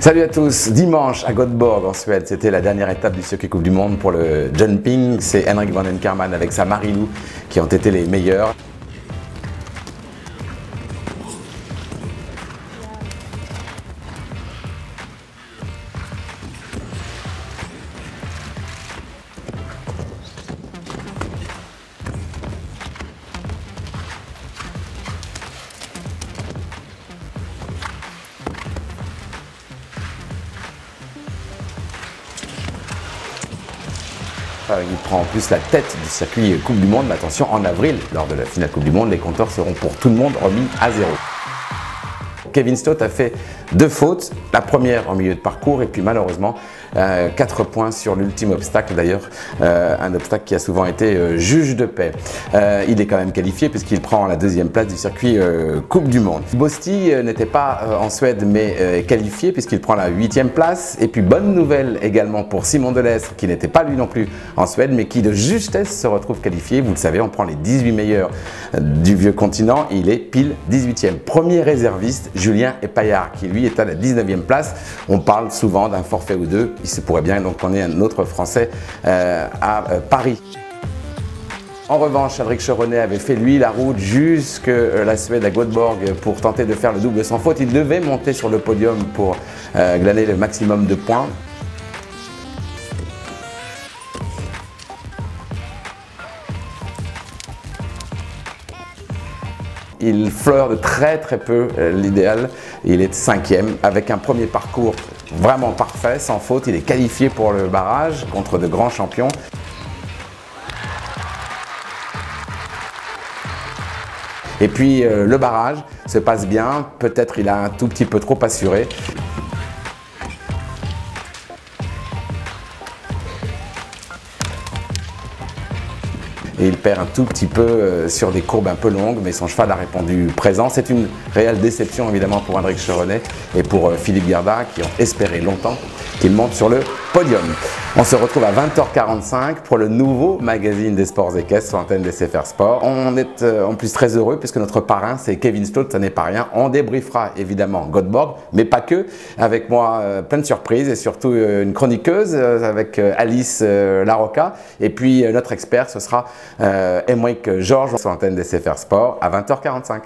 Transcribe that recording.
Salut à tous, dimanche à Göteborg en Suède, c'était la dernière étape du circuit Coupe du Monde pour le jumping. C'est Henrik van den Kerman avec sa Marilou qui ont été les meilleurs. Il prend en plus la tête du circuit Coupe du Monde, mais attention, en avril, lors de la finale Coupe du Monde, les compteurs seront pour tout le monde remis à zéro. Kevin Stott a fait 2 fautes, la première en milieu de parcours et puis malheureusement 4 points sur l'ultime obstacle, d'ailleurs un obstacle qui a souvent été juge de paix. Il est quand même qualifié puisqu'il prend la 2e place du circuit Coupe du Monde. Bosti n'était pas en Suède mais qualifié puisqu'il prend la 8e place. Et puis bonne nouvelle également pour Simon Delestre qui n'était pas lui non plus en Suède mais qui de justesse se retrouve qualifié. Vous le savez, on prend les 18 meilleurs du vieux continent et il est pile 18e. Premier réserviste, Julien Epaillard, qui lui est à la 19e place. On parle souvent d'un forfait ou deux. Il se pourrait bien donc qu'on ait un autre Français à Paris. En revanche, Henrik Sjöroné avait fait lui la route jusque la Suède à Göteborg pour tenter de faire le double sans faute. Il devait monter sur le podium pour glaner le maximum de points. Il fleure de très peu l'idéal. Il est 5e avec un premier parcours vraiment parfait, sans faute. Il est qualifié pour le barrage contre de grands champions. Et puis le barrage se passe bien. Peut-être il a un tout petit peu trop assuré. Et il perd un tout petit peu sur des courbes un peu longues, mais son cheval a répondu présent. C'est une réelle déception évidemment pour Henrik Sjöroné et pour Philippe Gerda qui ont espéré longtemps qu'il monte sur le podium. On se retrouve à 20h45 pour le nouveau magazine des sports équestres sur l'antenne des CFR Sport. On est en plus très heureux puisque notre parrain c'est Kevin Stott, ça n'est pas rien. On débriefera évidemment Göteborg, mais pas que. Avec moi plein de surprises et surtout une chroniqueuse avec Alice Larocca. Et puis notre expert ce sera Emeric Georges sur l'antenne des CFR Sport à 20h45.